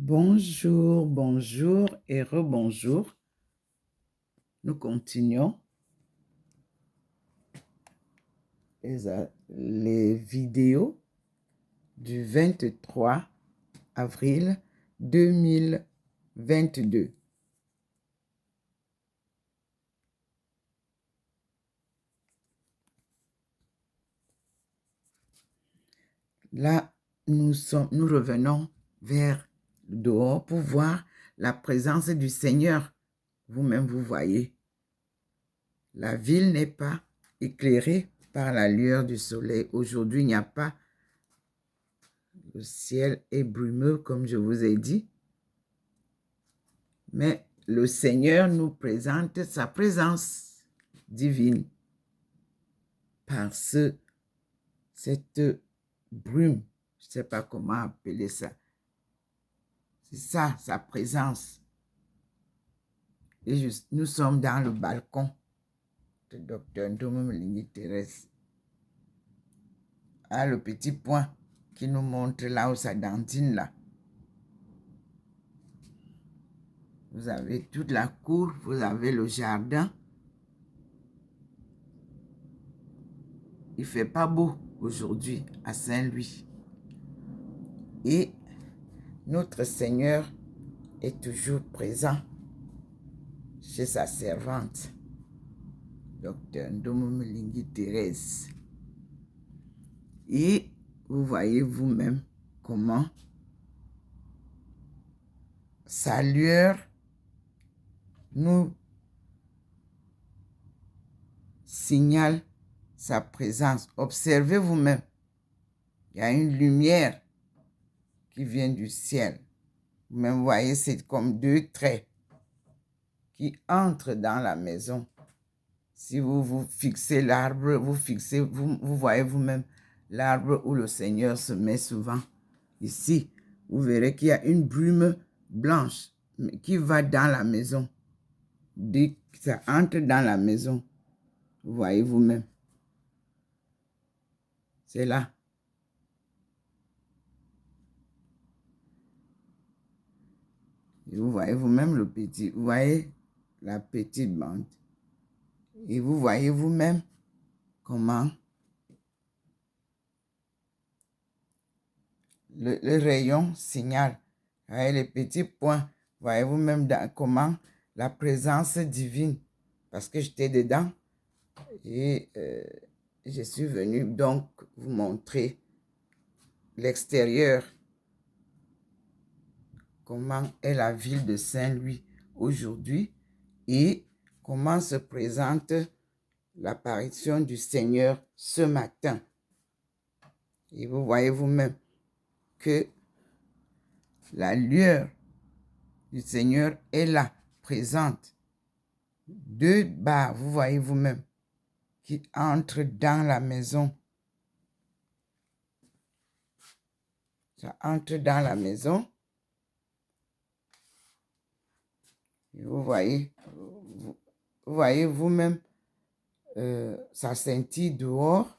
Bonjour, bonjour et rebonjour. Nous continuons les vidéos du 23 avril 2022. Là, nous revenons vers le dehors pour voir la présence du Seigneur. Vous-même, vous voyez. La ville n'est pas éclairée par la lueur du soleil. Aujourd'hui, il n'y a pas. Le ciel est brumeux, comme je vous ai dit. Mais le Seigneur nous présente sa présence divine par cette brume. Je ne sais pas comment appeler ça. C'est ça, sa présence. Et nous sommes dans le balcon de Dr. Ndomo Mlingi Thérèse. Ah, le petit point qui nous montre là où sa dentine là. Vous avez toute la cour, vous avez le jardin. Il ne fait pas beau aujourd'hui à Saint-Louis. Et notre Seigneur est toujours présent chez sa servante, Dr. Ndomo Mlingi Thérèse. Et vous voyez vous-même comment sa lueur nous signale sa présence. Observez vous-même. Il y a une lumière qui vient du ciel. Vous-même voyez, c'est comme deux traits qui entrent dans la maison. Si vous fixez l'arbre, vous voyez vous-même l'arbre où le Seigneur se met souvent. Ici, vous verrez qu'il y a une brume blanche qui va dans la maison. Dès que ça entre dans la maison, vous voyez vous-même. C'est là. Et vous voyez vous-même le petit. Vous voyez la petite bande. Et vous voyez vous-même comment le rayon signale. Vous voyez les petits points. Voyez vous-même comment la présence divine. Parce que j'étais dedans. Et je suis venu donc vous montrer l'extérieur. Comment est la ville de Saint-Louis aujourd'hui et comment se présente l'apparition du Seigneur ce matin. Et vous voyez vous-même que la lueur du Seigneur est là, présente. Deux barres, vous voyez vous-même, qui entrent dans la maison. Ça entre dans la maison. Et vous voyez vous-même, ça scintille dehors.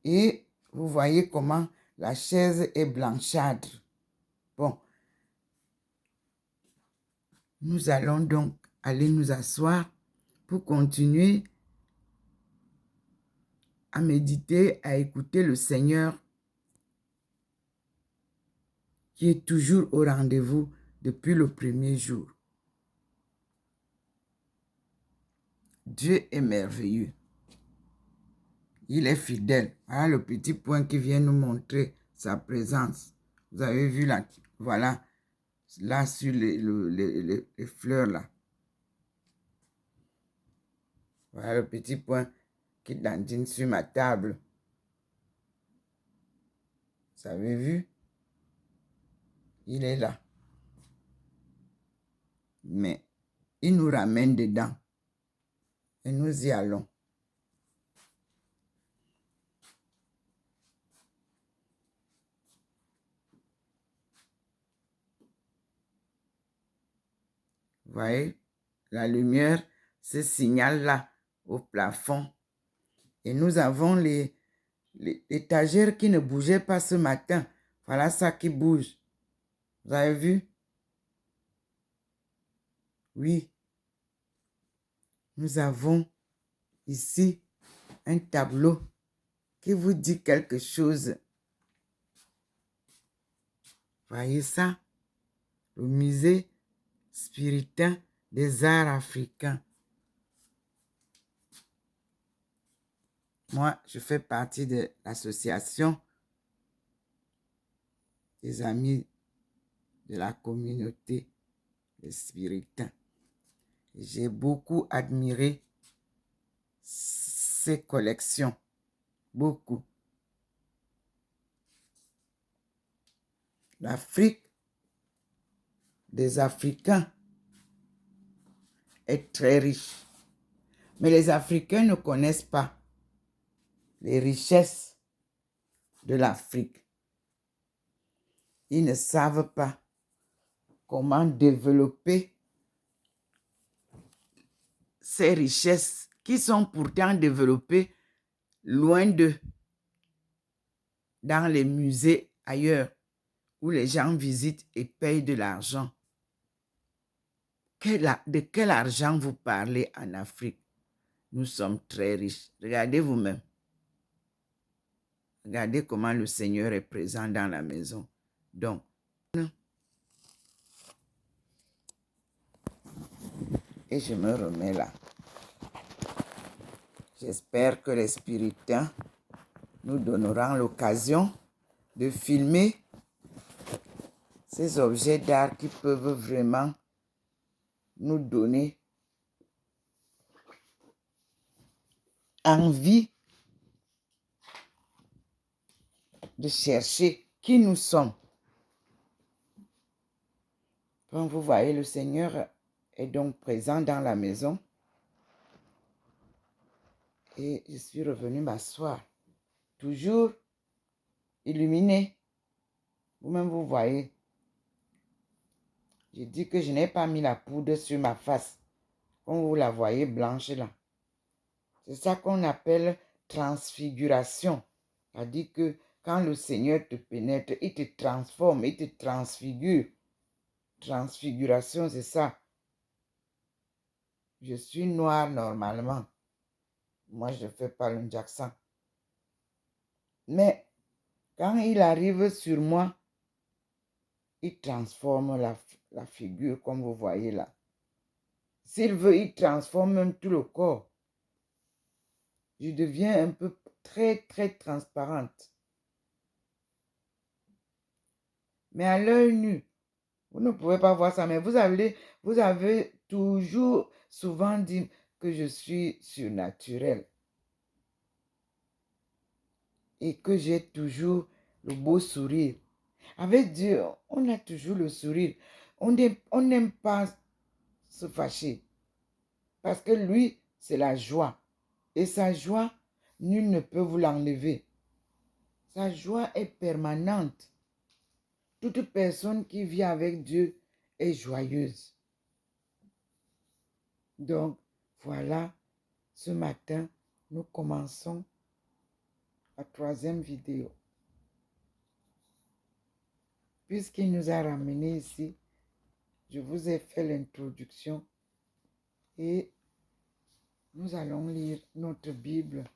Et vous voyez comment la chaise est blanchâtre. Bon. Nous allons donc aller nous asseoir pour continuer à méditer, à écouter le Seigneur qui est toujours au rendez-vous depuis le premier jour. Dieu est merveilleux. Il est fidèle. Voilà le petit point qui vient nous montrer sa présence. Vous avez vu là, voilà, là sur les fleurs là. Voilà le petit point qui dandine sur ma table. Vous avez vu? Il est là. Mais il nous ramène dedans. Et nous y allons. Vous voyez, la lumière, ce signal-là au plafond. Et nous avons les étagères qui ne bougeaient pas ce matin. Voilà ça qui bouge. Vous avez vu? Oui. Nous avons ici un tableau qui vous dit quelque chose. Voyez ça? Le musée spiritain des arts africains. Moi, je fais partie de l'association des amis de la communauté des spiritains. J'ai beaucoup admiré ces collections. Beaucoup. L'Afrique des Africains est très riche. Mais les Africains ne connaissent pas les richesses de l'Afrique. Ils ne savent pas comment développer ces richesses qui sont pourtant développées loin d'eux, dans les musées ailleurs, où les gens visitent et payent de l'argent. De quel argent vous parlez en Afrique? Nous sommes très riches. Regardez vous-même. Regardez comment le Seigneur est présent dans la maison. Donc, et je me remets là. J'espère que les spiritains nous donneront l'occasion de filmer ces objets d'art qui peuvent vraiment nous donner envie de chercher qui nous sommes. Comme vous voyez, le Seigneur est donc présent dans la maison. Et je suis revenue m'asseoir. Toujours illuminé. Vous-même, vous voyez. Je dis que je n'ai pas mis la poudre sur ma face. Comme vous la voyez blanche là. C'est ça qu'on appelle transfiguration. C'est-à-dire que quand le Seigneur te pénètre, il te transforme, il te transfigure. Transfiguration, c'est ça. Je suis noire normalement. Moi, je ne fais pas le jackson. Mais quand il arrive sur moi, il transforme la figure comme vous voyez là. S'il veut, il transforme même tout le corps. Je deviens un peu très, très transparente. Mais à l'œil nu, vous ne pouvez pas voir ça, mais vous avez toujours souvent dit que je suis surnaturelle. Et que j'ai toujours le beau sourire. Avec Dieu, on a toujours le sourire. On n'aime pas se fâcher. Parce que lui, c'est la joie. Et sa joie, nul ne peut vous l'enlever. Sa joie est permanente. Toute personne qui vit avec Dieu est joyeuse. Donc, voilà, ce matin, nous commençons la 3e vidéo. Puisqu'il nous a ramenés ici, je vous ai fait l'introduction et nous allons lire notre Bible.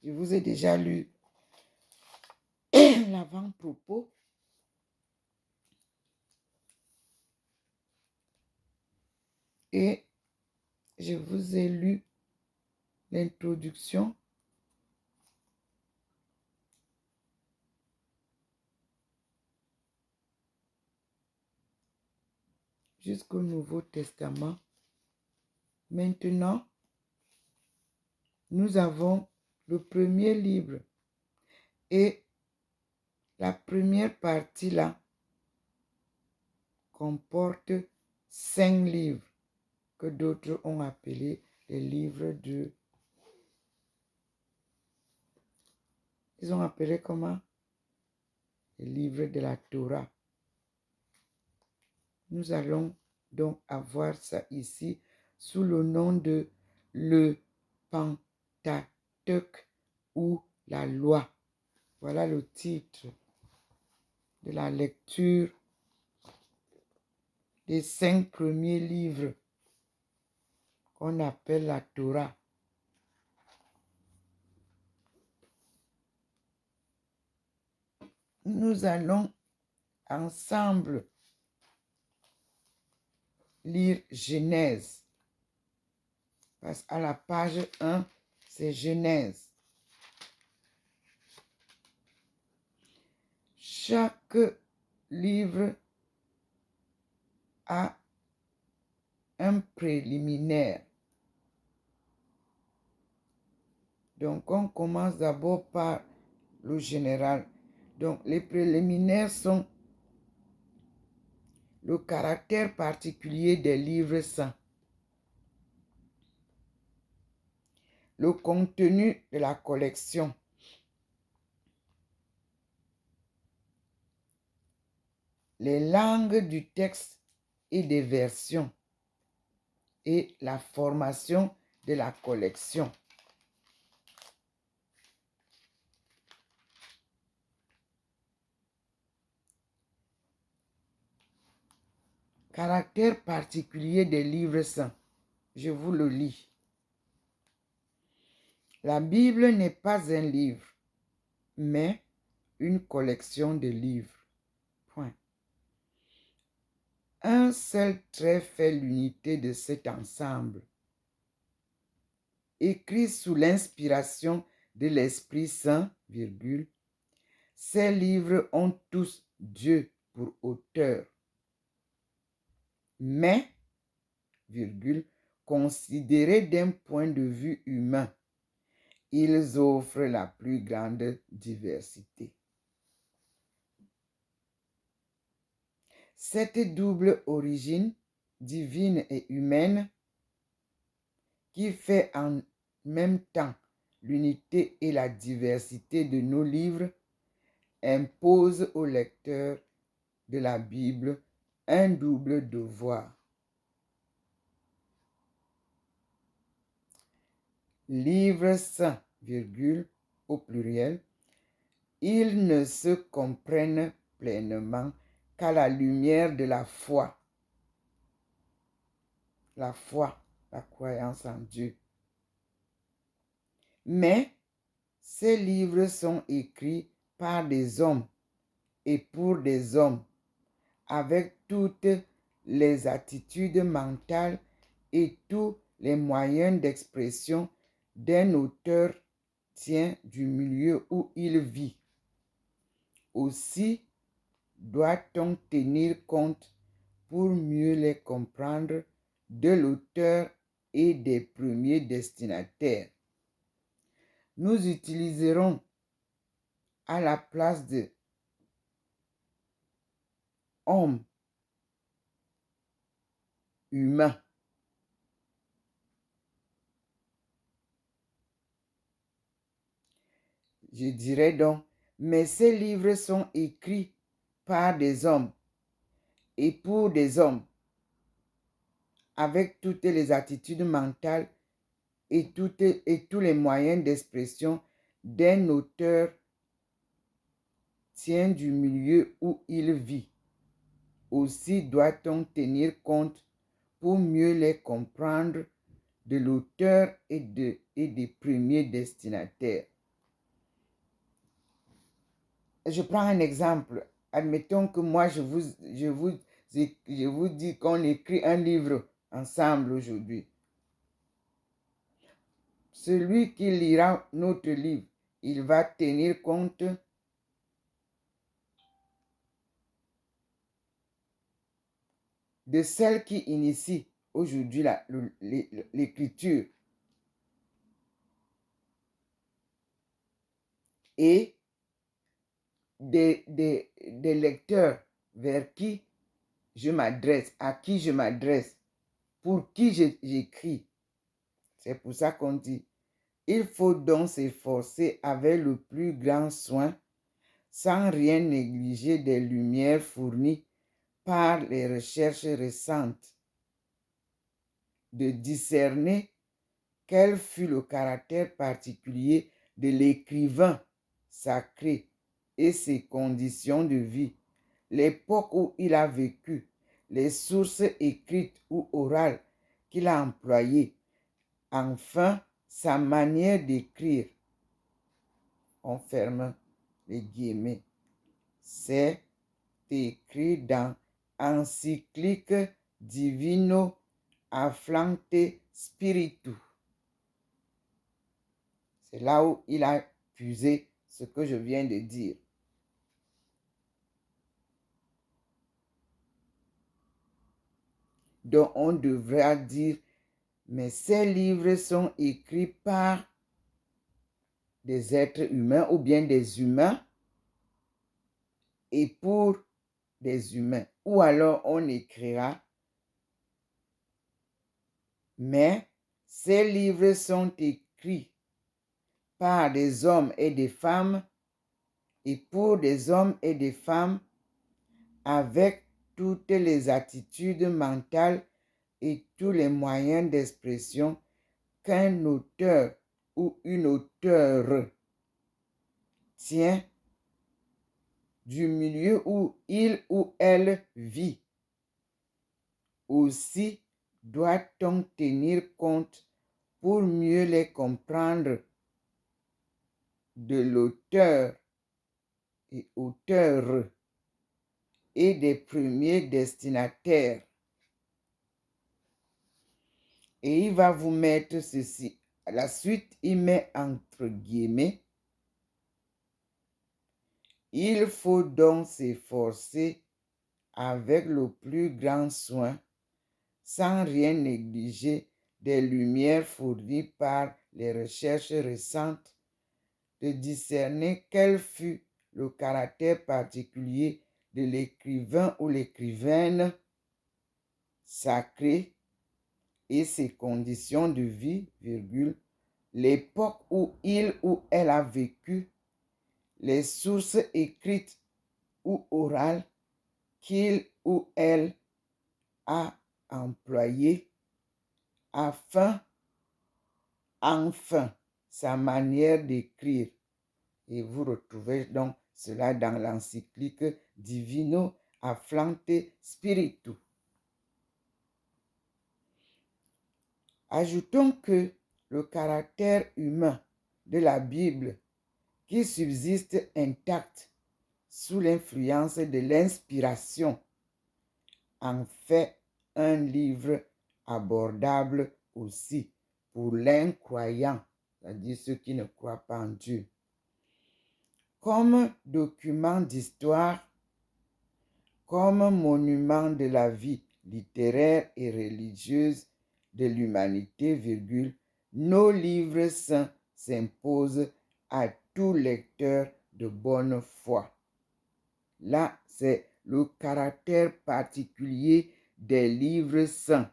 Je vous ai déjà lu l'avant-propos. Et je vous ai lu l'introduction. Jusqu'au Nouveau Testament. Maintenant, nous avons le premier livre. Et la première partie là comporte 5 livres que d'autres ont appelés les livres de... Ils ont appelé comment? Les livres de la Torah. Nous allons donc avoir ça ici sous le nom de le Pentateuque ou la loi. Voilà le titre de la lecture des 5 premiers livres qu'on appelle la Torah. Nous allons ensemble lire Genèse. Parce qu'à la page 1, c'est Genèse. Chaque livre a un préliminaire. Donc, on commence d'abord par le général. Donc, les préliminaires sont le caractère particulier des livres saints, le contenu de la collection, les langues du texte et des versions, et la formation de la collection. Caractère particulier des livres saints. Je vous le lis. La Bible n'est pas un livre, mais une collection de livres. Point. Un seul trait fait l'unité de cet ensemble. Écrit sous l'inspiration de l'Esprit Saint, virgule, ces livres ont tous Dieu pour auteur. Mais, virgule, considérés d'un point de vue humain, ils offrent la plus grande diversité. Cette double origine, divine et humaine, qui fait en même temps l'unité et la diversité de nos livres, impose au lecteur de la Bible un double devoir. Livres saints, virgule, au pluriel, ils ne se comprennent pleinement qu'à la lumière de la foi. La foi, la croyance en Dieu. Mais ces livres sont écrits par des hommes et pour des hommes, avec toutes les attitudes mentales et tous les moyens d'expression d'un auteur tient du milieu où il vit. Aussi doit-on tenir compte pour mieux les comprendre de l'auteur et des premiers destinataires. Nous utiliserons à la place de homme humain je dirais donc, mais ces livres sont écrits par des hommes et pour des hommes, avec toutes les attitudes mentales et tous les moyens d'expression d'un auteur tient du milieu où il vit. Aussi doit-on tenir compte pour mieux les comprendre de l'auteur et des premiers destinataires. Je prends un exemple. Admettons que moi, je vous dis qu'on écrit un livre ensemble aujourd'hui. Celui qui lira notre livre, il va tenir compte de celle qui initie aujourd'hui l'écriture. Et des lecteurs vers qui je m'adresse, à qui je m'adresse, pour qui j'écris. C'est pour ça qu'on dit, il faut donc s'efforcer avec le plus grand soin, sans rien négliger des lumières fournies par les recherches récentes, de discerner quel fut le caractère particulier de l'écrivain sacré et ses conditions de vie, l'époque où il a vécu, les sources écrites ou orales qu'il a employées, enfin sa manière d'écrire, on ferme les guillemets. C'est écrit dans Encyclique Divino Afflante Spiritu. C'est là où il a puisé ce que je viens de dire. Donc on devrait dire, mais ces livres sont écrits par des êtres humains ou bien des humains et pour des humains. Ou alors on écrira, mais ces livres sont écrits par des hommes et des femmes et pour des hommes et des femmes avec toutes les attitudes mentales et tous les moyens d'expression qu'un auteur ou une auteure tient du milieu où il ou elle vit. Aussi doit-on tenir compte pour mieux les comprendre de l'auteur et auteure et des premiers destinataires. Et il va vous mettre ceci. À la suite, il met entre guillemets. Il faut donc s'efforcer avec le plus grand soin, sans rien négliger des lumières fournies par les recherches récentes, de discerner quel fut le caractère particulier de l'écrivain ou l'écrivaine sacré et ses conditions de vie, virgule, l'époque où il ou elle a vécu, les sources écrites ou orales qu'il ou elle a employées, enfin, sa manière d'écrire. Et vous retrouvez donc cela dans l'encyclique Divino Afflante Spiritu. Ajoutons que le caractère humain de la Bible, qui subsiste intact sous l'influence de l'inspiration, en fait un livre abordable aussi pour l'incroyant, c'est-à-dire ceux qui ne croient pas en Dieu. Comme document d'histoire, comme monument de la vie littéraire et religieuse de l'humanité, virgule, nos livres saints s'imposent à tout lecteur de bonne foi. Là, c'est le caractère particulier des livres saints.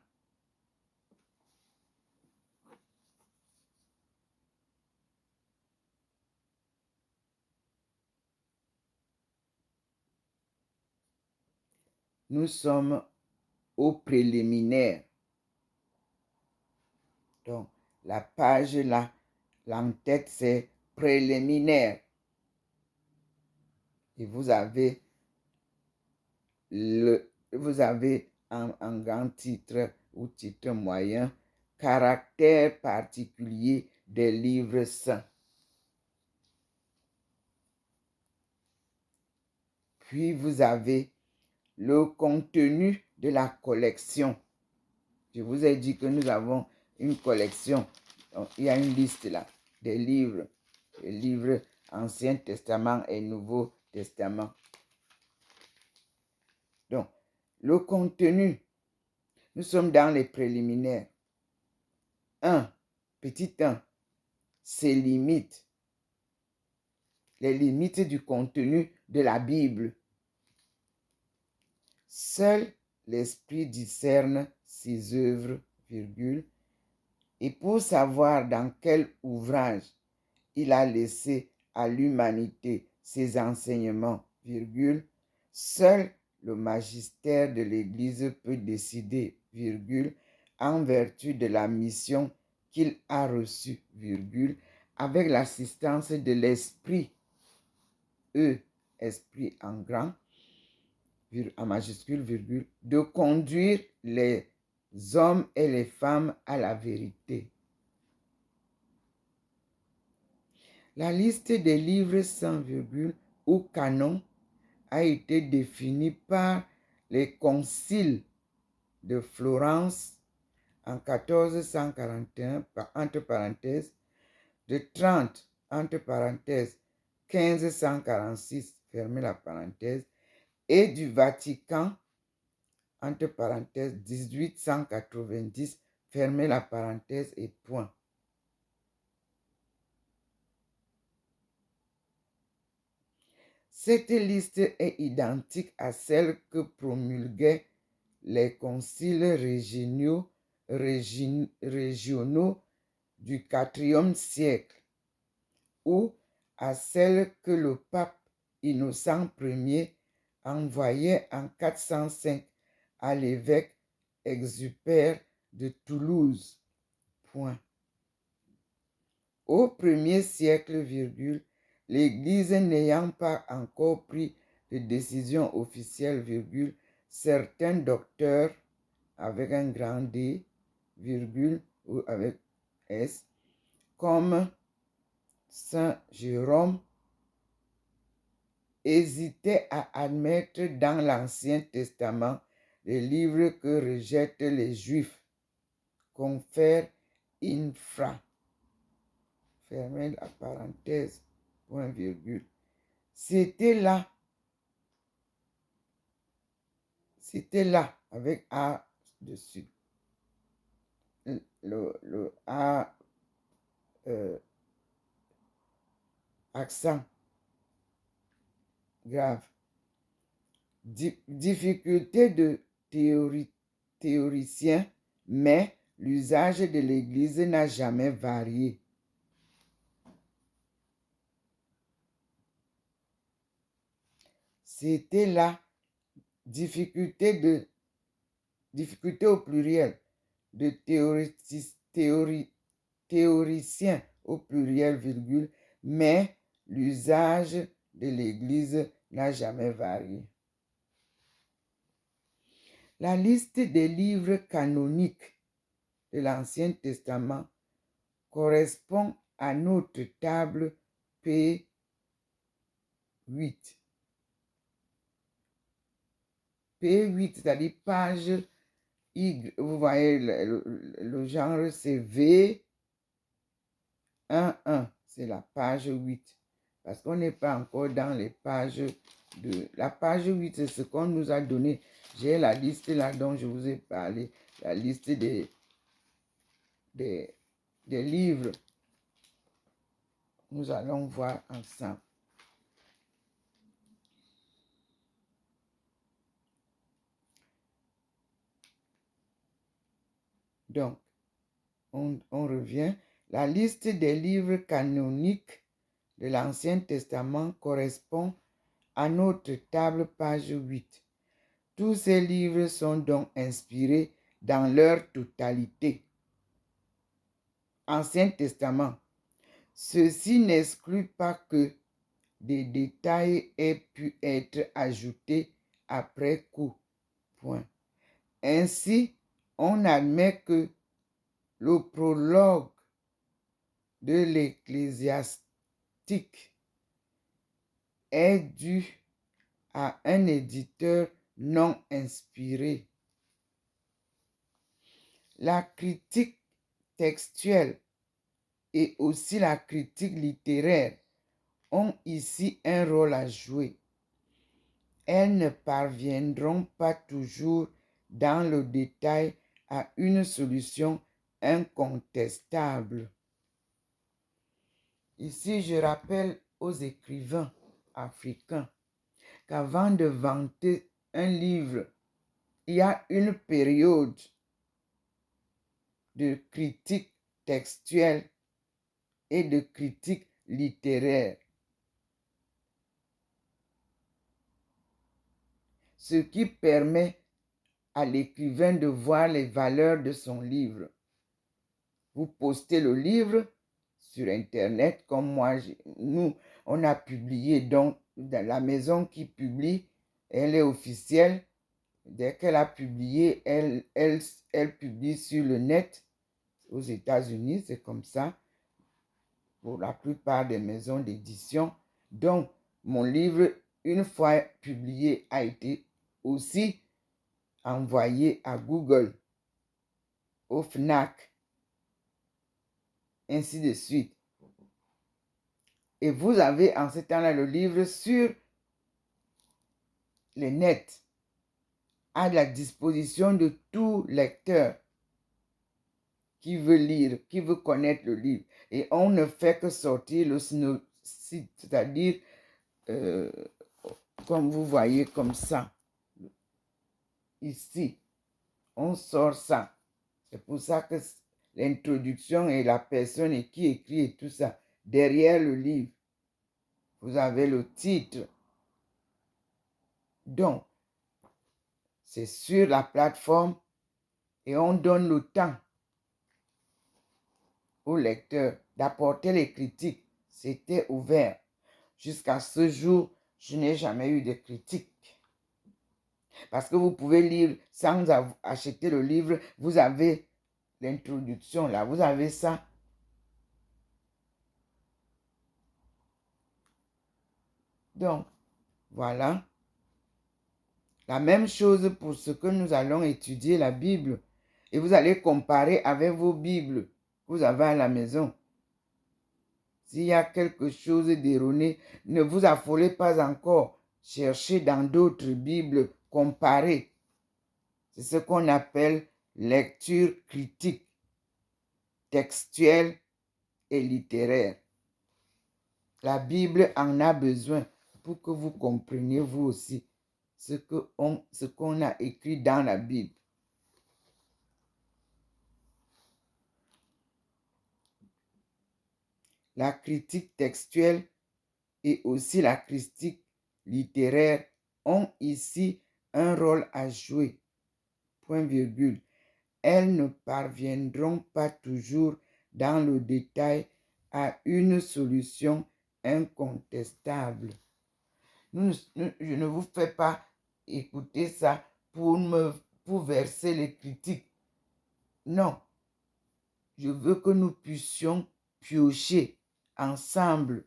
Nous sommes au préliminaire. Donc, la page là, l'en-tête, c'est préliminaire. Et vous avez un grand titre ou titre moyen, caractère particulier des livres saints. Puis vous avez le contenu de la collection. Je vous ai dit que nous avons une collection. Donc, il y a une liste là des livres. Les livres Ancien Testament et Nouveau Testament. Donc, le contenu, nous sommes dans les préliminaires. 1, petit 1, ses limites. Les limites du contenu de la Bible. Seul l'Esprit discerne ses œuvres, virgule, et pour savoir dans quel ouvrage il a laissé à l'humanité ses enseignements, virgule, seul le magistère de l'Église peut décider, virgule, en vertu de la mission qu'il a reçu, virgule, avec l'assistance de l'esprit, esprit en grand, en majuscule, virgule, de conduire les hommes et les femmes à la vérité. La liste des livres sans virgule ou canon a été définie par les conciles de Florence en 1441, entre parenthèses, de Trente, entre parenthèses, 1546, fermez la parenthèse, et du Vatican, entre parenthèses, 1890, fermez la parenthèse et point. Cette liste est identique à celle que promulguaient les conciles régionaux du IVe siècle ou à celle que le pape Innocent Ier envoyait en 405 à l'évêque Exupère de Toulouse. Point. Au 1er siècle, virgule, l'Église n'ayant pas encore pris de décision officielle, virgule, certains docteurs, avec un grand D, virgule, ou avec S, comme Saint Jérôme, hésitaient à admettre dans l'Ancien Testament les livres que rejettent les Juifs, confère infra. Fermez la parenthèse, point virgule. C'était là, avec A dessus. Le A, accent grave. Difficulté de théoricien, mais l'usage de l'Église n'a jamais varié. C'était la difficulté au pluriel, de théoricien au pluriel, virgule, mais l'usage de l'Église n'a jamais varié. La liste des livres canoniques de l'Ancien Testament correspond à notre table P8. P8, c'est-à-dire page Y. Vous voyez, le genre, c'est V11. C'est la page 8. Parce qu'on n'est pas encore dans les pages de... La page 8, c'est ce qu'on nous a donné. J'ai la liste là dont je vous ai parlé. La liste des livres. Nous allons voir ensemble. Donc, on revient. La liste des livres canoniques de l'Ancien Testament correspond à notre table page 8. Tous ces livres sont donc inspirés dans leur totalité. Ancien Testament. Ceci n'exclut pas que des détails aient pu être ajoutés après coup. Point. Ainsi, on admet que le prologue de l'Ecclésiastique est dû à un éditeur non inspiré. La critique textuelle et aussi la critique littéraire ont ici un rôle à jouer. Elles ne parviendront pas toujours dans le détail à une solution incontestable. Ici, je rappelle aux écrivains africains qu'avant de vanter un livre, il y a une période de critique textuelle et de critique littéraire. Ce qui permet à l'écrivain de voir les valeurs de son livre. Vous postez le livre sur Internet, comme moi, nous, on a publié, donc, dans la maison qui publie, elle est officielle. Dès qu'elle a publié, elle publie sur le net. Aux États-Unis, c'est comme ça pour la plupart des maisons d'édition. Donc, mon livre, une fois publié, a été aussi envoyé à Google, au FNAC, ainsi de suite. Et vous avez en ce temps-là le livre sur le net, à la disposition de tout lecteur qui veut lire, qui veut connaître le livre. Et on ne fait que sortir le synopsis, c'est-à-dire, comme vous voyez comme ça, ici, on sort ça. C'est pour ça que l'introduction et la personne qui écrit et tout ça, derrière le livre, vous avez le titre. Donc, c'est sur la plateforme et on donne le temps au lecteur d'apporter les critiques. C'était ouvert. Jusqu'à ce jour, je n'ai jamais eu de critiques. Parce que vous pouvez lire sans acheter le livre. Vous avez l'introduction là. Vous avez ça. Donc, voilà. La même chose pour ce que nous allons étudier, la Bible. Et vous allez comparer avec vos Bibles que vous avez à la maison. S'il y a quelque chose d'erroné, ne vous affolez pas encore. Cherchez dans d'autres Bibles, comparez. C'est ce qu'on appelle lecture critique, textuelle et littéraire. La Bible en a besoin pour que vous compreniez vous aussi ce qu'on a écrit dans la Bible. La critique textuelle et aussi la critique littéraire ont ici un rôle à jouer. Point virgule. Elles ne parviendront pas toujours dans le détail à une solution incontestable. Je ne vous fais pas écouter ça pour verser les critiques. Non, je veux que nous puissions piocher ensemble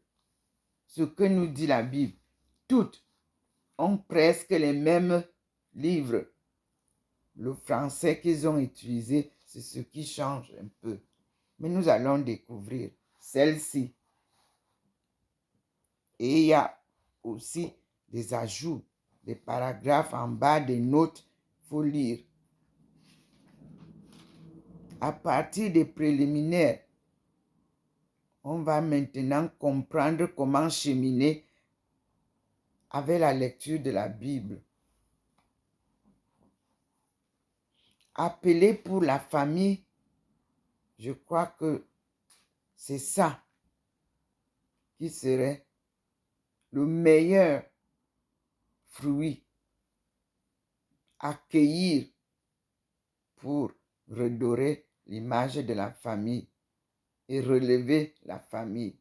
ce que nous dit la Bible. Toutes ont presque les mêmes livres. Le français qu'ils ont utilisé, c'est ce qui change un peu. Mais nous allons découvrir celle-ci. Et il y a aussi des ajouts, des paragraphes en bas, des notes, il faut lire. À partir des préliminaires, on va maintenant comprendre comment cheminer avec la lecture de la Bible. Appeler pour la famille, je crois que c'est ça qui serait le meilleur fruit. Accueillir pour redorer l'image de la famille et relever la famille.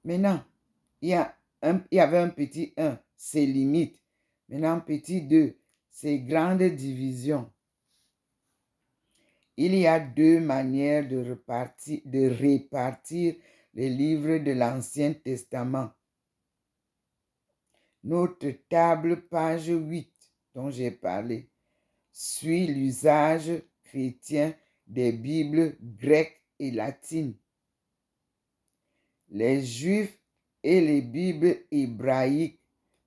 Maintenant, il y avait un petit 1, ses limites. Maintenant, petit 2, ses grandes divisions. Il y a deux manières de répartir les livres de l'Ancien Testament. Notre table, page 8, dont j'ai parlé, suit l'usage chrétien des Bibles grecques et latines. Les Juifs et les Bibles hébraïques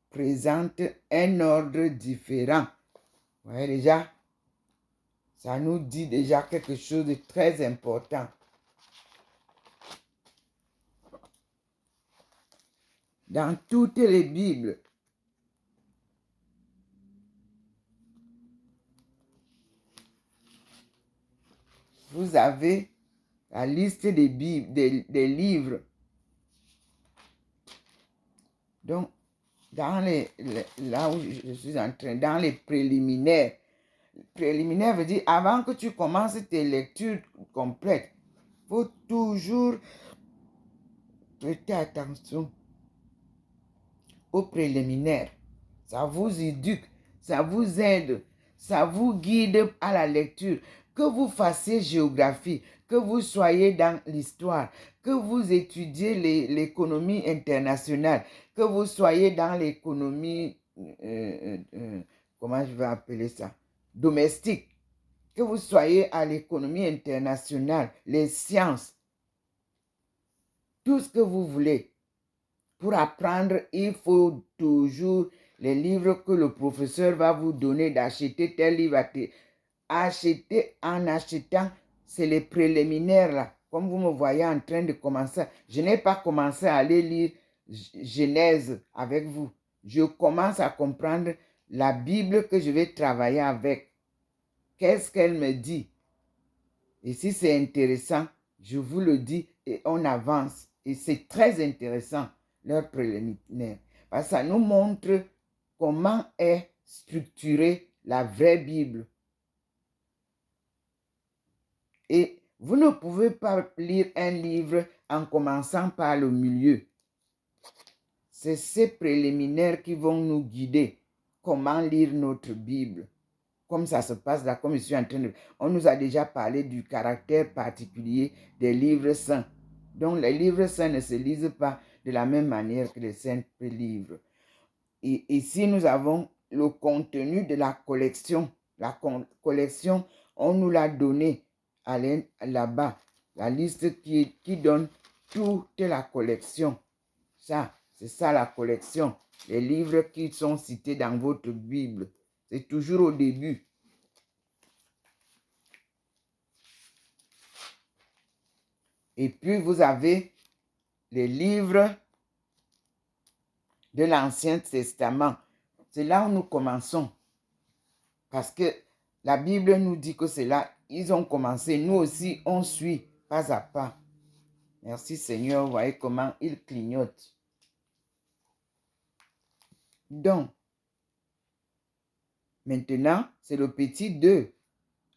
présentent un ordre différent. Vous voyez déjà, ça nous dit déjà quelque chose de très important. Dans toutes les Bibles, vous avez la liste des livres. Donc, là où je suis en train, dans les préliminaires, préliminaire veut dire avant que tu commences tes lectures complètes, il faut toujours prêter attention aux préliminaires. Ça vous éduque, ça vous aide, ça vous guide à la lecture. Que vous fassiez géographie, que vous soyez dans l'histoire, que vous étudiez l'économie internationale, que vous soyez dans l'économie, comment je vais appeler ça, domestique, que vous soyez à l'économie internationale, les sciences, tout ce que vous voulez. Pour apprendre, il faut toujours les livres que le professeur va vous donner, d'acheter tel livre. Acheter en achetant, c'est les préliminaires là. Comme vous me voyez en train de commencer, je n'ai pas commencé à aller lire Genèse avec vous. Je commence à comprendre la Bible que je vais travailler avec. Qu'est-ce qu'elle me dit? Et si c'est intéressant, je vous le dis et on avance. Et c'est très intéressant, leur préliminaire. Parce que ça nous montre comment est structurée la vraie Bible. Et vous ne pouvez pas lire un livre en commençant par le milieu. C'est ces préliminaires qui vont nous guider. Comment lire notre Bible. Comme ça se passe là, comme je suis en train de... On nous a déjà parlé du caractère particulier des livres saints. Donc les livres saints ne se lisent pas de la même manière que les simples livres. Et ici, nous avons le contenu de la collection. La collection, on nous l'a donné là-bas. La liste qui donne toute la collection. Ça, c'est ça la collection. Les livres qui sont cités dans votre Bible. C'est toujours au début. Et puis, vous avez les livres de l'Ancien Testament. C'est là où nous commençons. Parce que la Bible nous dit que c'est là, ils ont commencé. Nous aussi, on suit pas à pas. Merci Seigneur, vous voyez comment ils clignotent. Donc, maintenant, c'est le petit 2.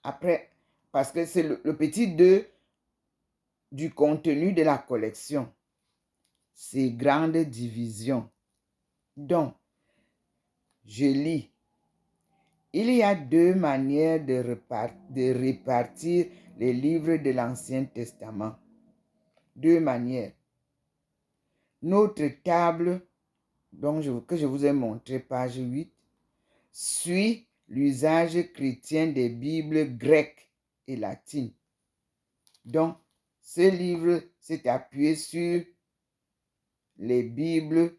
Après, parce que c'est le petit 2 du contenu de la collection. C'est grande division. Donc, je lis. Il y a deux manières de répartir les livres de l'Ancien Testament. Deux manières. Notre table, que je vous ai montré, page 8, suit l'usage chrétien des Bibles grecques et latines. Donc, ce livre s'est appuyé sur les Bibles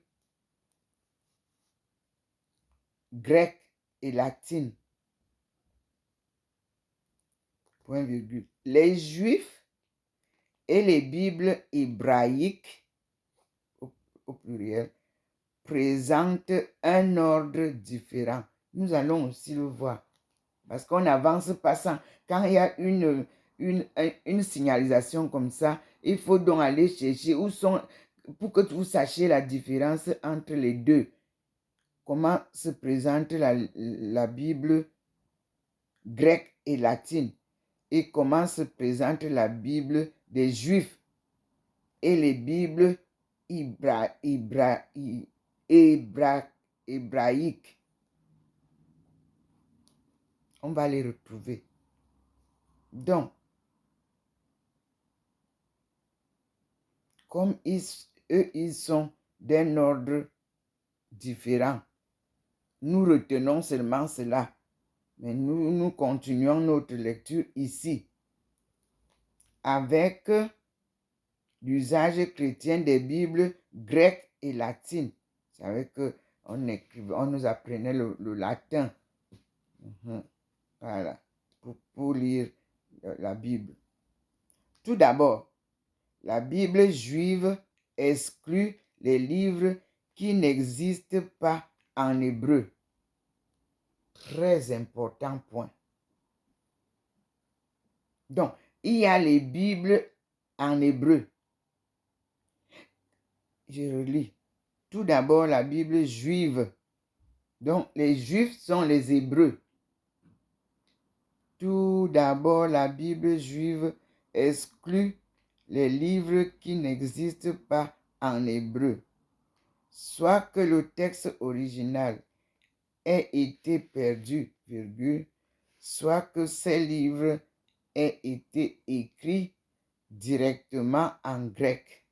grecques et latines. Point virgule. Les Juifs et les Bibles hébraïques, au pluriel, présentent un ordre différent. Nous allons aussi le voir. Parce qu'on n'avance pas sans. Quand il y a une signalisation comme ça, il faut donc aller chercher où sont, pour que vous sachiez la différence entre les deux. Comment se présente la Bible grecque et latine et comment se présente la Bible des Juifs et les Bibles hébraïques. On va les retrouver. Donc, comme eux, ils sont d'un ordre différent, nous retenons seulement cela. Mais nous continuons notre lecture ici avec l'usage chrétien des Bibles grecques et latines. Vous savez qu'on nous apprenait le latin. Voilà, pour lire la Bible. Tout d'abord, la Bible juive exclut les livres qui n'existent pas en hébreu. Très important point. Donc, il y a les Bibles en hébreu. Je relis. Tout d'abord, la Bible juive. Donc, les Juifs sont les Hébreux. Tout d'abord, la Bible juive exclut les livres qui n'existent pas en hébreu, soit que le texte original ait été perdu, virgule, soit que ces livres aient été écrits directement en grec.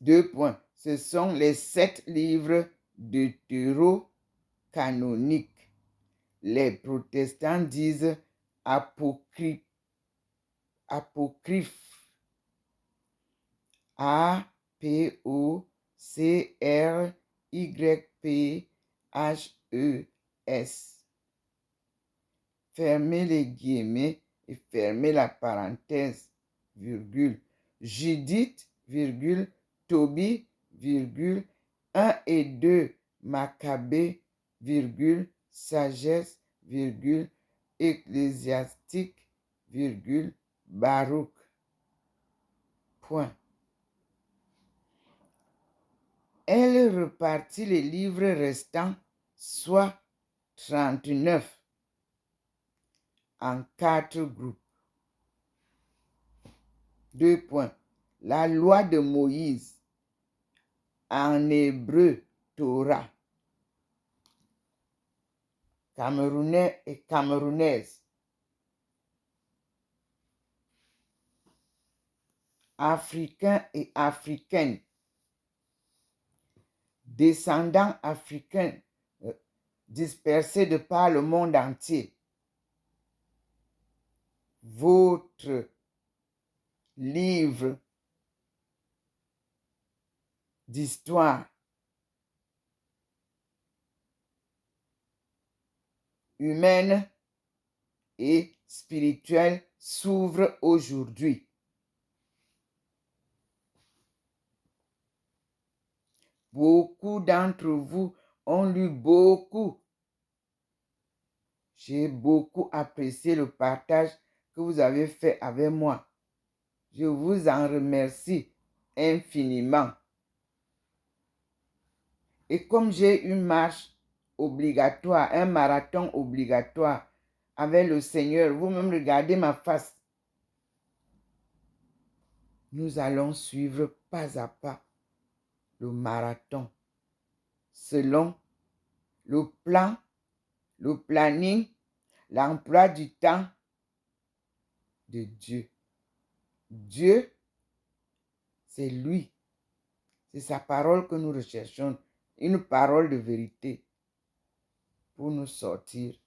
Deux points. Ce sont les 7 livres deutéro-canoniques. Les protestants disent apocryphes. A-P-O-C-R-Y-P-H-E-S. Fermez les guillemets et fermez la parenthèse, virgule. Judith, virgule, Tobie, virgule, 1 et 2 Maccabée, virgule, sagesse, virgule, ecclésiastique, virgule, Baruch. Point. Elle repartit les livres restants, soit 39, en 4 groupes. 2 points. La loi de Moïse, en hébreu, Torah. Camerounais et camerounaises. Africains et africaines. Descendants africains dispersés de par le monde entier. Votre livre d'histoire humaine et spirituelle s'ouvre aujourd'hui. Beaucoup d'entre vous ont lu beaucoup. J'ai beaucoup apprécié le partage que vous avez fait avec moi. Je vous en remercie infiniment. Et comme j'ai une marche obligatoire, un marathon obligatoire avec le Seigneur, vous-même regardez ma face. Nous allons suivre pas à pas le marathon selon le plan, le planning, l'emploi du temps de Dieu. Dieu, c'est lui. C'est sa parole que nous recherchons, une parole de vérité pour nous sortir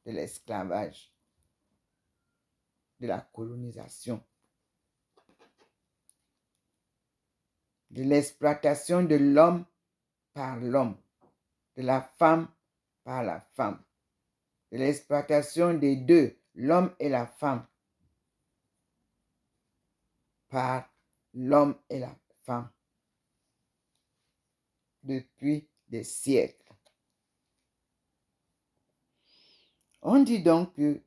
de l'esclavage, de la colonisation, de l'exploitation de l'homme par l'homme, de la femme par la femme, de l'exploitation des deux, l'homme et la femme, par l'homme et la femme, depuis des siècles. On dit donc que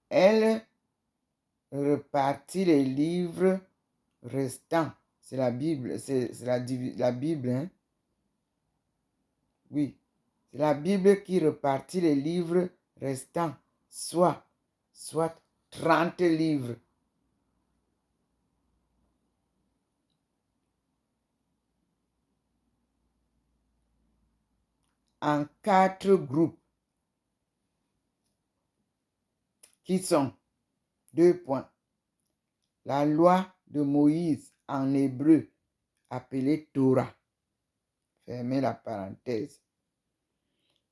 elle repartit les livres restants. C'est la Bible, c'est la Bible, hein? Oui, c'est la Bible qui repartit les livres restants, soit 30 livres. En 4 groupes qui sont 2 points. La loi de Moïse en hébreu appelée Torah, fermez la parenthèse,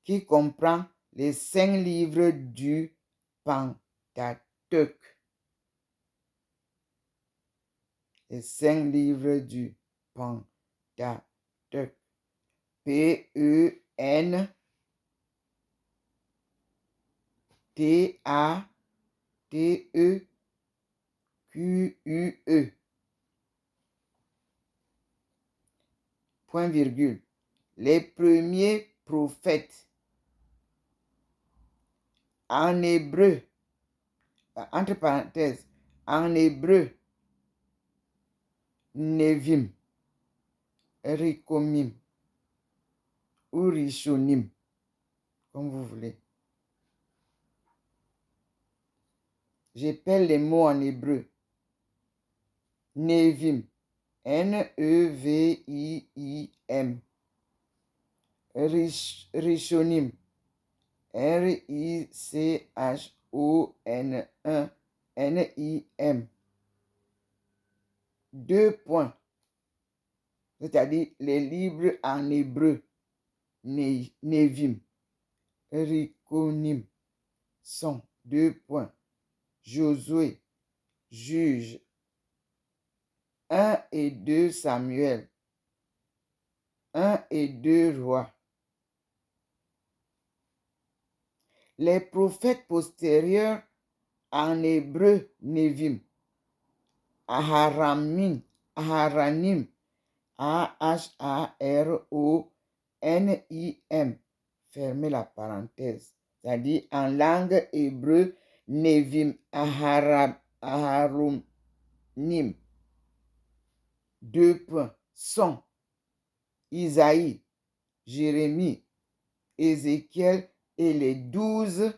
qui comprend les 5 livres du Pentateuque. Les 5 livres du Pentateuque. Pentateuque. Point virgule. Les premiers prophètes en hébreu, entre parenthèses, en hébreu, Nevim, Rikomim, ou Rishonim, comme vous voulez. J'appelle les mots en hébreu. Nevim, N-E-V-I-I-M. Rishonim, R-I-C-H-O-N-1-N-I-M. 2 points. C'est-à-dire les livres en hébreu. Nevim. Rikonim. Sont 2 points. Josué. Juge. 1 et 2 Samuel. 1 et 2 Rois. Les prophètes postérieurs en hébreu Nevim. Aharanim. A-H-A-R-O-N-I-M. Fermez la parenthèse. C'est-à-dire en langue hébreu, Nevim, Aharonim. 2 points. Sont Isaïe, Jérémie, Ézéchiel et les 12,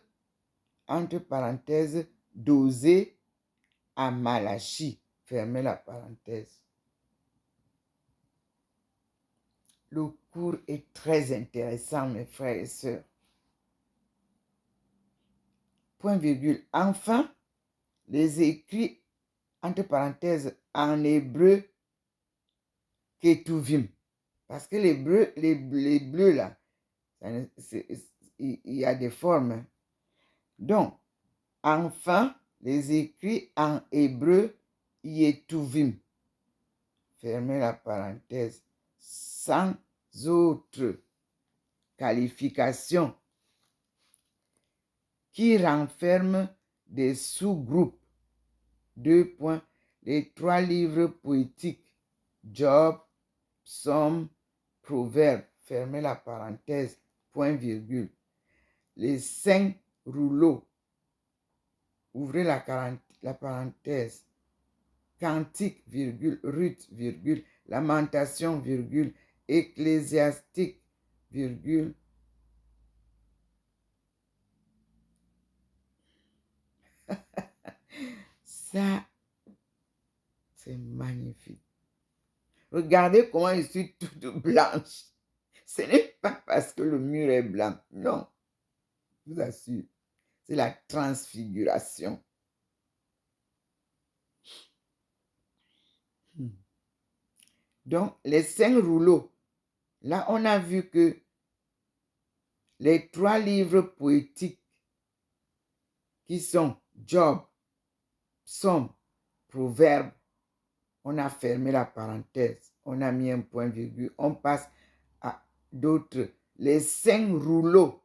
entre parenthèses, d'Osée à Malachie. Fermez la parenthèse. Le cours est très intéressant, mes frères et sœurs. Point virgule. Enfin, les écrits, entre parenthèses, en hébreu, Ketuvim. Parce que les bleus là, il y a des formes. Donc, enfin, les écrits en hébreu, Yetuvim. Fermez la parenthèse. Sans autre qualification qui renferme des sous-groupes. 2 points. Les 3 livres poétiques. Job, Psaume, Proverbe. Fermez la parenthèse. Point virgule. Les 5 rouleaux. Ouvrez la parenthèse. Cantique, virgule, Ruth, virgule, Lamentation, virgule, Ecclésiastique, virgule. Ça, c'est magnifique. Regardez comment je suis toute blanche. Ce n'est pas parce que le mur est blanc. Non, je vous assure. C'est la transfiguration. Donc, les 5 rouleaux. Là, on a vu que les 3 livres poétiques qui sont Job, Psaume, Proverbe, on a fermé la parenthèse, on a mis un point virgule, on passe à d'autres. Les 5 rouleaux,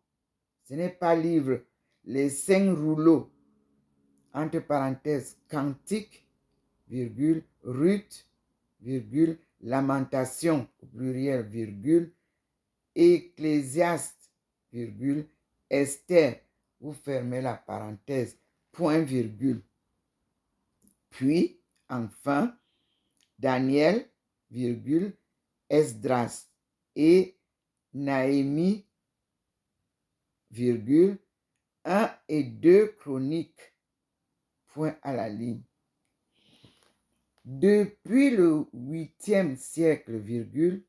ce n'est pas livre, les 5 rouleaux, entre parenthèses, Cantique, virgule, Ruth, virgule, Lamentation, au pluriel, virgule, Ecclésiaste, virgule, Esther, vous fermez la parenthèse, point virgule. Puis, enfin, Daniel, virgule, Esdras et Naémie, virgule, 1 et 2 Chroniques, point à la ligne. Depuis le 8e siècle, virgule,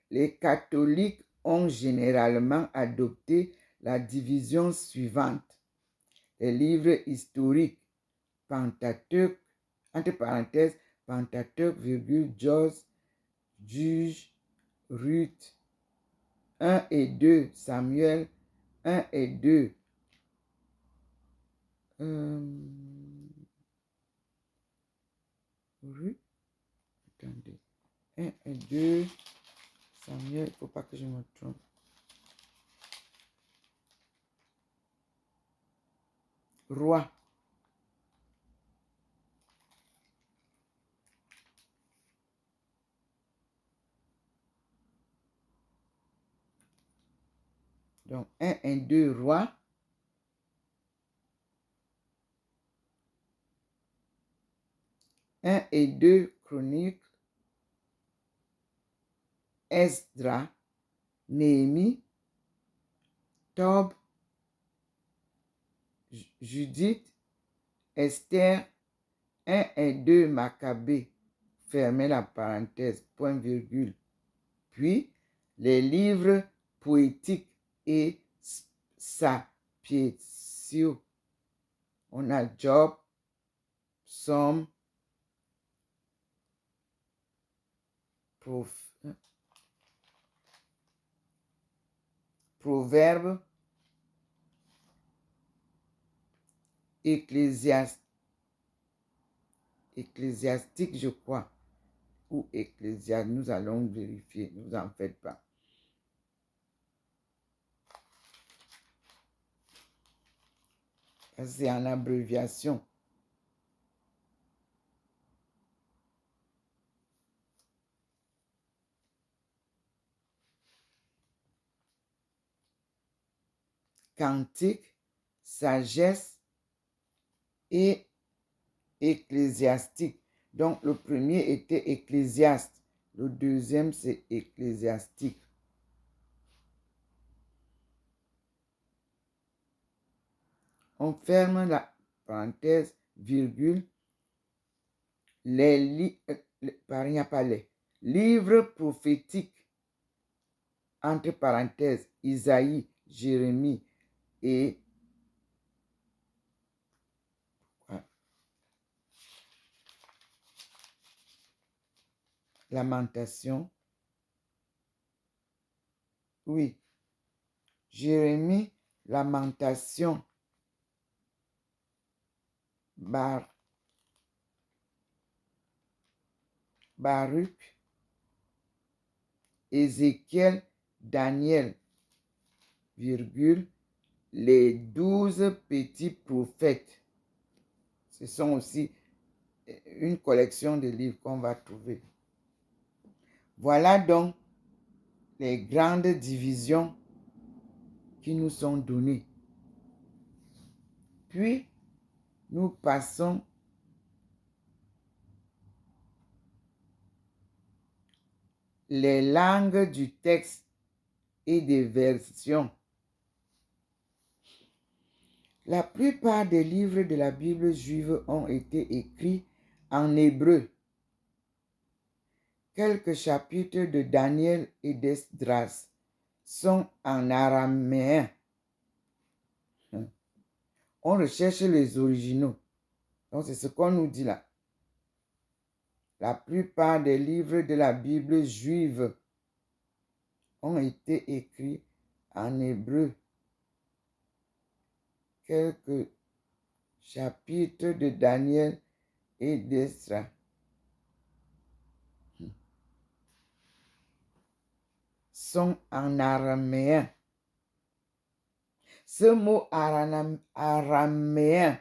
les catholiques ont généralement adopté la division suivante. Les livres historiques, Pentateuque, entre parenthèses, Pentateuque, virgule, Job, Juge, Ruth, 1 et 2 Samuel, 1 et 2 Ruth, attendez, 1 et 2 Samuel, il ne faut pas que je me trompe. Roi. Donc, 1 et 2 Rois. Un et 2 Chroniques. Esdras. Néhémie. Tob, Judith, Esther, 1 et 2 Maccabées, fermez la parenthèse, point virgule. Puis, les livres poétiques et sapientiaux. On a Job, Psaume, Proverbe, Ecclésiastique, je crois, ou Ecclésiaste, nous allons vérifier, ne vous en faites pas. C'est en abréviation. Cantique, sagesse et ecclésiastique. Donc, le premier était Ecclésiaste. Le deuxième, c'est ecclésiastique. On ferme la parenthèse, virgule. Il n'y a pas les livres prophétiques, entre parenthèses, Isaïe, Jérémie et Lamentation. Oui. Jérémie, Lamentation, Baruch, Ézéchiel, Daniel, virgule, les 12 petits prophètes. Ce sont aussi une collection de livres qu'on va trouver. Voilà donc les grandes divisions qui nous sont données. Puis, nous passons les langues du texte et des versions. La plupart des livres de la Bible juive ont été écrits en hébreu. Quelques chapitres de Daniel et d'Esdras sont en araméen. On recherche les originaux. Donc, c'est ce qu'on nous dit là. La plupart des livres de la Bible juive ont été écrits en hébreu. Quelques chapitres de Daniel et d'Esdras sont en araméen. Ce mot araméen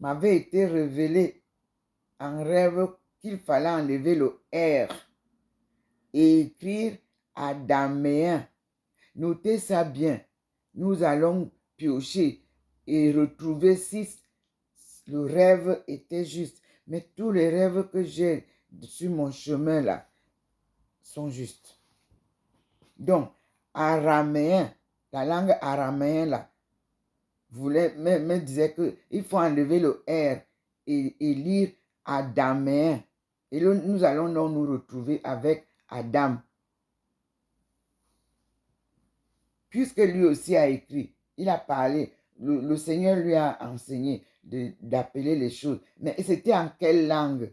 m'avait été révélé en rêve qu'il fallait enlever le R et écrire adaméen. Notez ça bien. Nous allons piocher et retrouver si le rêve était juste. Mais tous les rêves que j'ai sur mon chemin là sont justes. Donc, araméen, la langue araméen là, me disait qu'il faut enlever le R et lire adaméen. Et là, nous allons donc nous retrouver avec Adam. Puisque lui aussi a écrit, il a parlé, le Seigneur lui a enseigné d'appeler les choses. Mais c'était en quelle langue?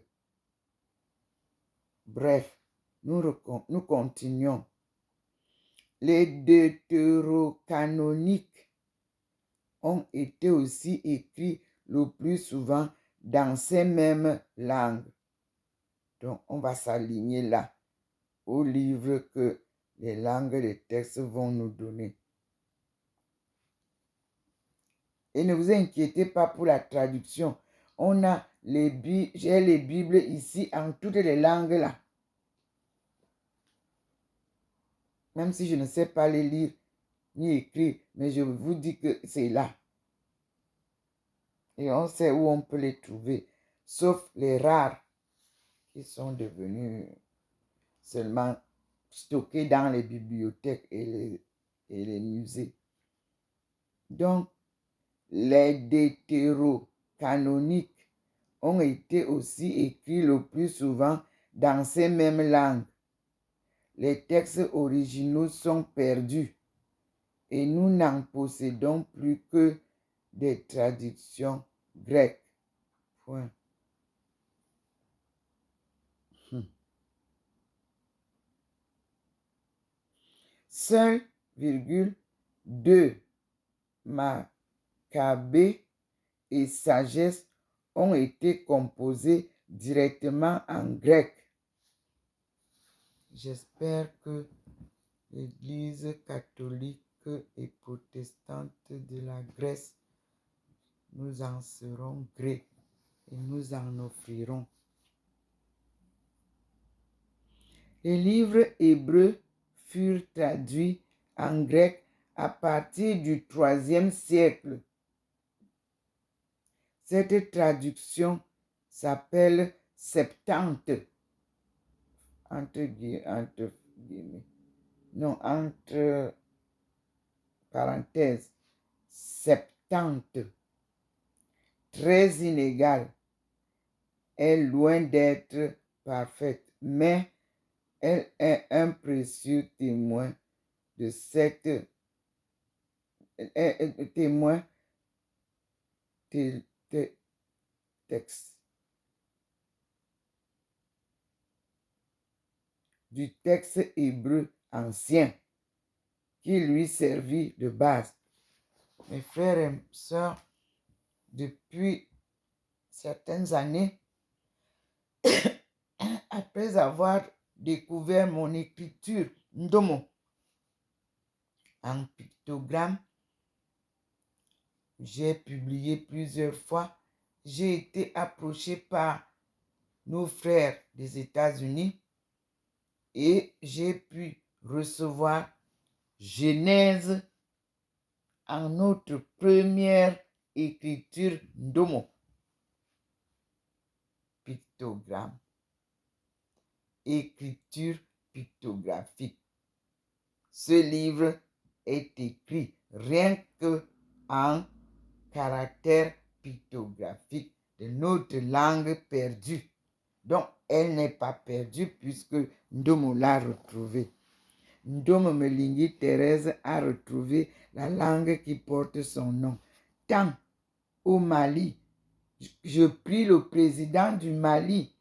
Bref, nous continuons. Les deutérocanoniques ont été aussi écrits le plus souvent dans ces mêmes langues. Donc, on va s'aligner là au livre que les langues des textes vont nous donner. Et ne vous inquiétez pas pour la traduction. On a j'ai les Bibles ici en toutes les langues là. Même si je ne sais pas les lire ni écrire, mais je vous dis que c'est là. Et on sait où on peut les trouver, sauf les rares qui sont devenus seulement stockés dans les bibliothèques et et les musées. Donc, les deutérocanoniques ont été aussi écrits le plus souvent dans ces mêmes langues. Les textes originaux sont perdus et nous n'en possédons plus que des traductions grecques. Point. Seuls, 2 Maccabée et Sagesse ont été composés directement en grec. J'espère que l'Église catholique et protestante de la Grèce nous en seront gré et nous en offrirons. Les livres hébreux furent traduits en grec à partir du IIIe siècle. Cette traduction s'appelle Septante. Entre parenthèses, Septante. Très inégale, est loin d'être parfaite, mais elle est un précieux témoin de cette témoin texte du texte hébreu ancien qui lui servit de base. Mes frères et sœurs, depuis certaines années, après avoir découvert mon écriture Ndomo en pictogramme, j'ai publié plusieurs fois. J'ai été approché par nos frères des États-Unis et j'ai pu recevoir Genèse en notre première écriture Ndomo. Pictogramme. Écriture pictographique. Ce livre est écrit rien que en caractère pictographique de notre langue perdue. Donc, elle n'est pas perdue puisque Ndomo l'a retrouvée. Ndomo Melingui Thérèse a retrouvé la langue qui porte son nom. Tant au Mali, je prie le président du Mali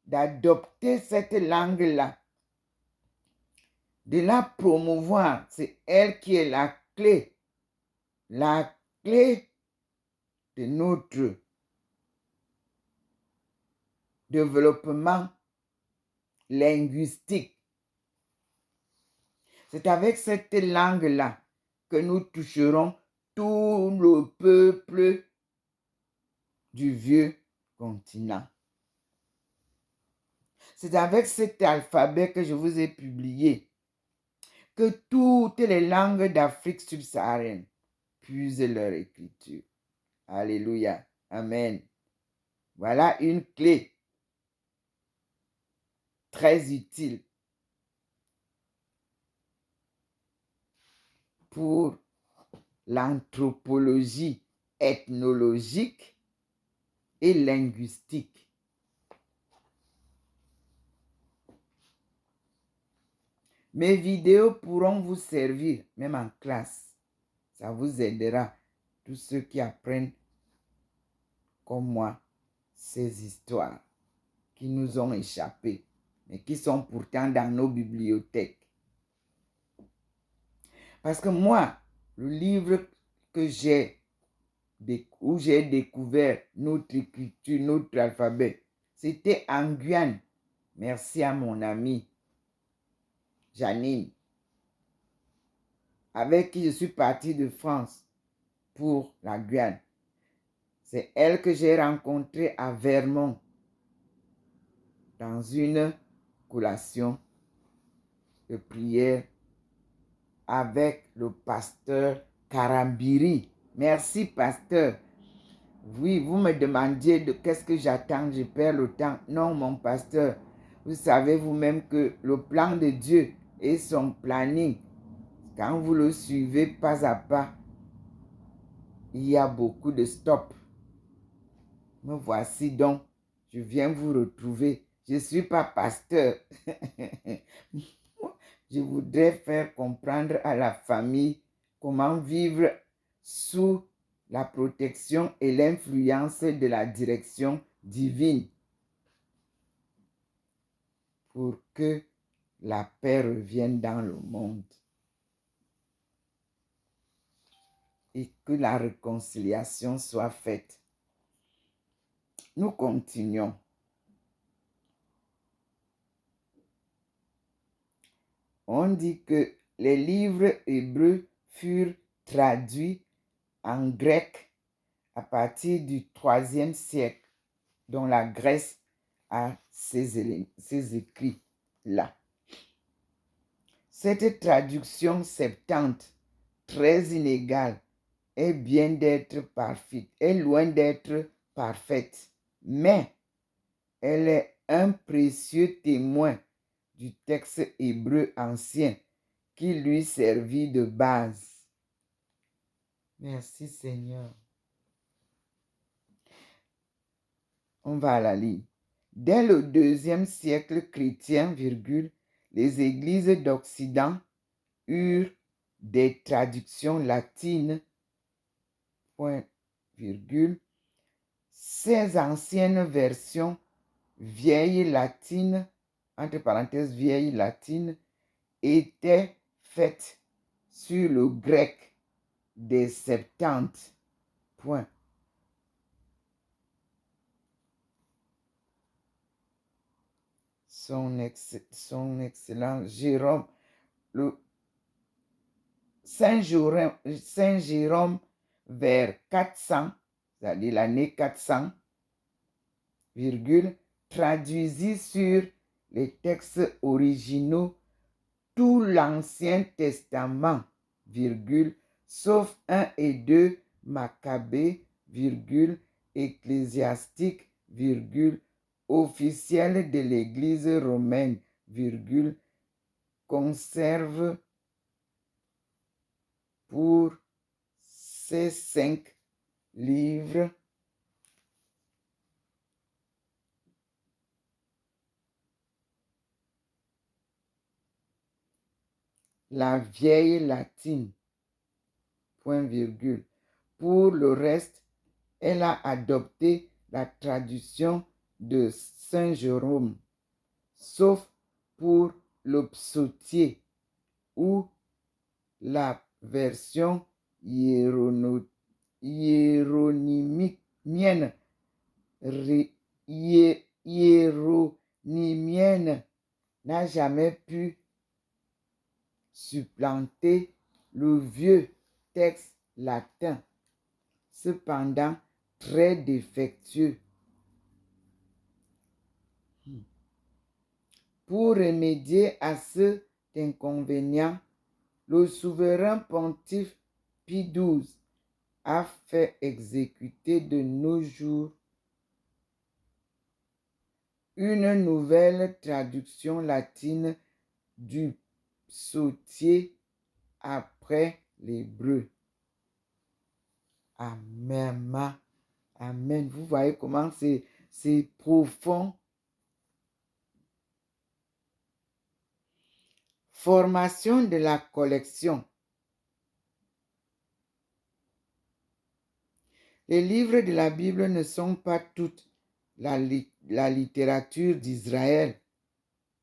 d'adopter cette langue-là, de la promouvoir. C'est elle qui est la clé de notre développement linguistique. C'est avec cette langue-là que nous toucherons tout le peuple du vieux continent. C'est avec cet alphabet que je vous ai publié que toutes les langues d'Afrique subsaharienne puisent leur écriture. Alléluia. Amen. Voilà une clé très utile pour l'anthropologie ethnologique et linguistique. Mes vidéos pourront vous servir, même en classe. Ça vous aidera, tous ceux qui apprennent comme moi ces histoires qui nous ont échappé, mais qui sont pourtant dans nos bibliothèques. Parce que moi, le livre que où j'ai découvert notre écriture, notre alphabet, c'était en Guyane. Merci à mon amie Janine, avec qui je suis partie de France pour la Guyane. C'est elle que j'ai rencontrée à Vermont dans une collation de prière avec le pasteur Karambiri. Merci, pasteur. Oui, vous me demandiez de qu'est-ce que j'attends, je perds le temps. Non, mon pasteur, vous savez vous-même que le plan de Dieu et son planning, quand vous le suivez pas à pas, il y a beaucoup de stops. Me voici donc, je viens vous retrouver. Je ne suis pas pasteur. Je voudrais faire comprendre à la famille comment vivre sous la protection et l'influence de la direction divine pour que la paix revienne dans le monde et que la réconciliation soit faite. Nous continuons. On dit que les livres hébreux furent traduits en grec à partir du IIIe siècle, dont la Grèce a ces écrits-là. Cette traduction septante, très inégale, est loin d'être parfaite, mais elle est un précieux témoin du texte hébreu ancien qui lui servit de base. Merci Seigneur. On va à la ligne. Dès le deuxième siècle chrétien, les églises d'Occident eurent des traductions latines, Ces anciennes versions vieilles latines, entre parenthèses vieilles latines, étaient faites sur le grec des Septante. Son excellent Jérôme, Saint Jérôme vers 400, c'est-à-dire l'année 400, traduisit sur les textes originaux tout l'Ancien Testament, sauf 1 et 2 Maccabées, Ecclésiastique, officiel de l'Église romaine, conserve pour ces 5 livres la vieille latine, Pour le reste, elle a adopté la traduction de Saint Jérôme, sauf pour le psautier ou la version hieronymienne n'a jamais pu supplanter le vieux texte latin, cependant très défectueux. Pour remédier à cet inconvénient, le souverain pontife Pie XII a fait exécuter de nos jours une nouvelle traduction latine du psautier après l'hébreu. Amen. Amen. Vous voyez comment c'est profond. Formation de la collection. Les livres de la Bible ne sont pas toute la littérature d'Israël,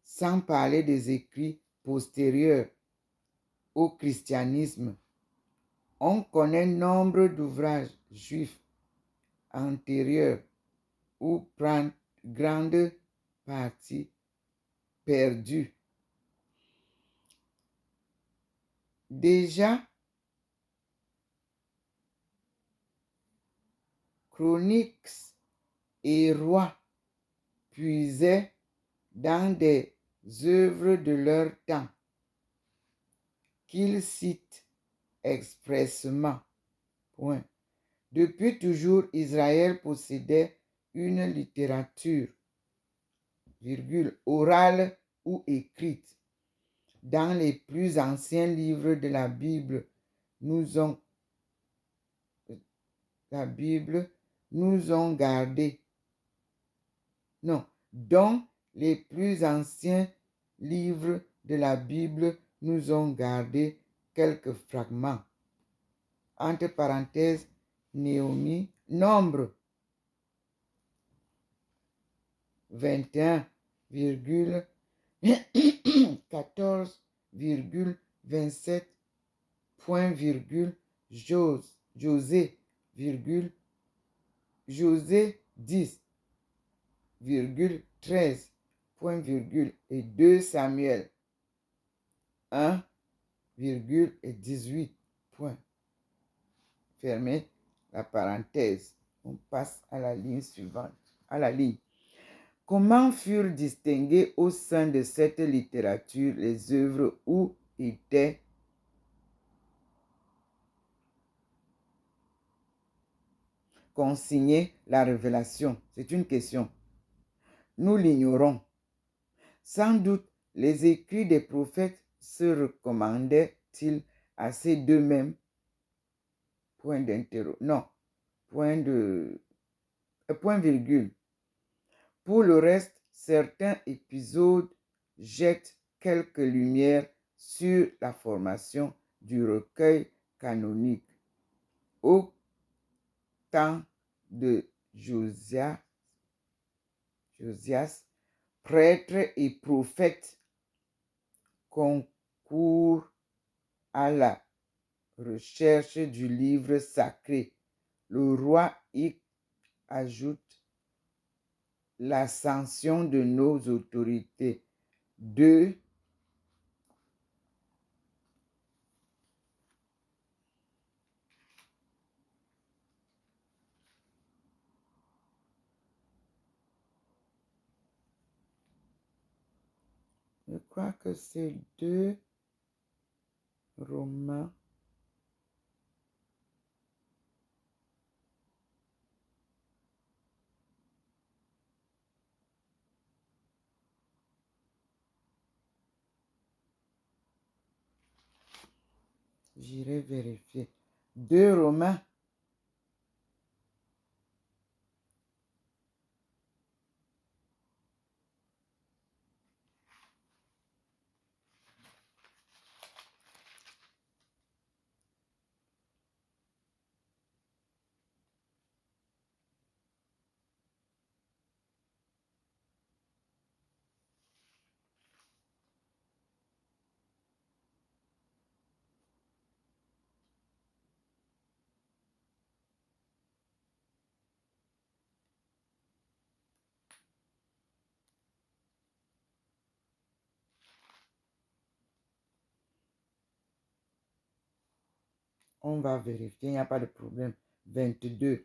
sans parler des écrits postérieurs au christianisme. On connaît nombre d'ouvrages juifs antérieurs ou grande partie perdus. Déjà, Chroniques et Rois puisaient dans des œuvres de leur temps qu'ils citent expressément. Depuis toujours, Israël possédait une littérature, orale ou écrite, dans les plus anciens livres de la Bible nous ont gardé. Non, dont les plus anciens livres de la Bible nous ont gardé quelques fragments. Entre parenthèses, Nombre 21,14,27 point virgule José, José 10, 13, point virgule et 2 Samuel 1, virgule et 18, point. Fermez la parenthèse. On passe à la ligne suivante. À la ligne. Comment furent distinguées au sein de cette littérature les œuvres où étaient consignées la révélation? C'est une question. Nous l'ignorons. Sans doute, les écrits des prophètes se recommandaient-ils assez d'eux-mêmes? Point d'interro. Non. Point virgule. Pour le reste, certains épisodes jettent quelques lumières sur la formation du recueil canonique. Au temps de Josias, prêtre et prophète, concourent à la recherche du livre sacré. Le roi y ajoute l'ascension de nos autorités. 2. Je crois que c'est 2 Romains. J'irai vérifier. 2 Romains. On va vérifier, il n'y a pas de problème. 22.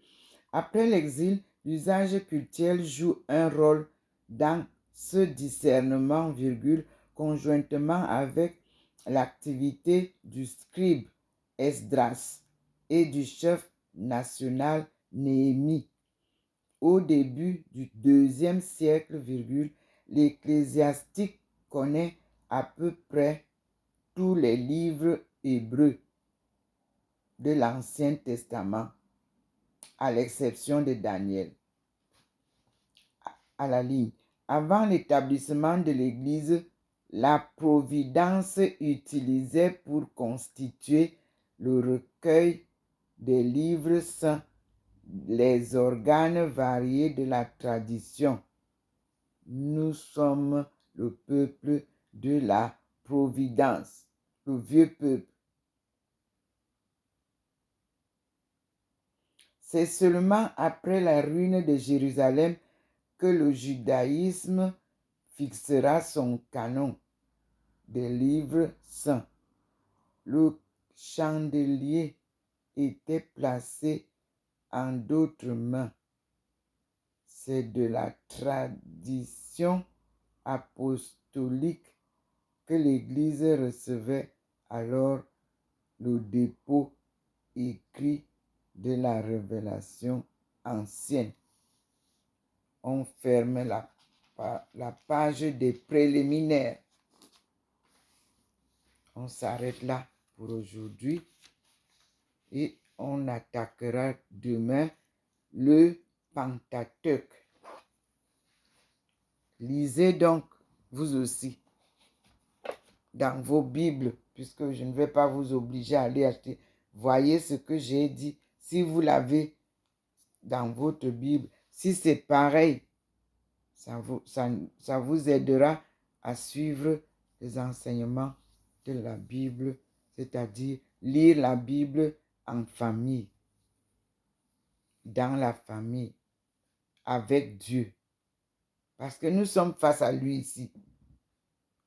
Après l'exil, l'usage culturel joue un rôle dans ce discernement, conjointement avec l'activité du scribe Esdras et du chef national Néhémie. Au début du IIe siècle, l'ecclésiastique connaît à peu près tous les livres hébreux de l'Ancien Testament, à l'exception de Daniel. À la ligne. Avant l'établissement de l'Église, la Providence utilisait pour constituer le recueil des livres saints les organes variés de la tradition. Nous sommes le peuple de la Providence, le vieux peuple. C'est seulement après la ruine de Jérusalem que le judaïsme fixera son canon des livres saints. Le chandelier était placé en d'autres mains. C'est de la tradition apostolique que l'Église recevait alors le dépôt écrit de la révélation ancienne. On ferme la page des préliminaires. On s'arrête là pour aujourd'hui et on attaquera demain le Pentateuque. Lisez donc, vous aussi, dans vos Bibles, puisque je ne vais pas vous obliger à aller acheter. Voyez ce que j'ai dit. Si vous l'avez dans votre Bible, si c'est pareil, ça vous aidera à suivre les enseignements de la Bible, c'est-à-dire lire la Bible en famille, dans la famille, avec Dieu. Parce que nous sommes face à lui ici.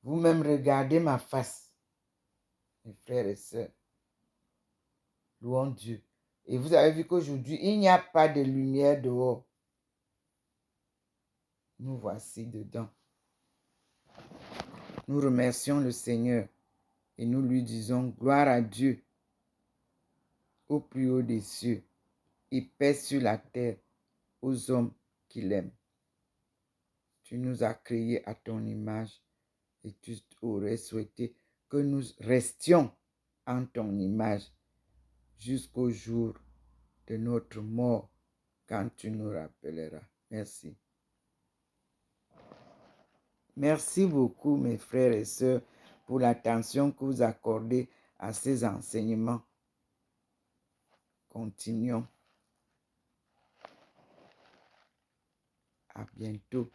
Vous-même regardez ma face, mes frères et sœurs. Louons Dieu. Et vous avez vu qu'aujourd'hui, il n'y a pas de lumière dehors. Nous voici dedans. Nous remercions le Seigneur et nous lui disons gloire à Dieu au plus haut des cieux et paix sur la terre aux hommes qu'il aime. Tu nous as créés à ton image et tu aurais souhaité que nous restions en ton image jusqu'au jour de notre mort quand tu nous rappelleras. Merci. Merci beaucoup, mes frères et sœurs, pour l'attention que vous accordez à ces enseignements. Continuons. À bientôt.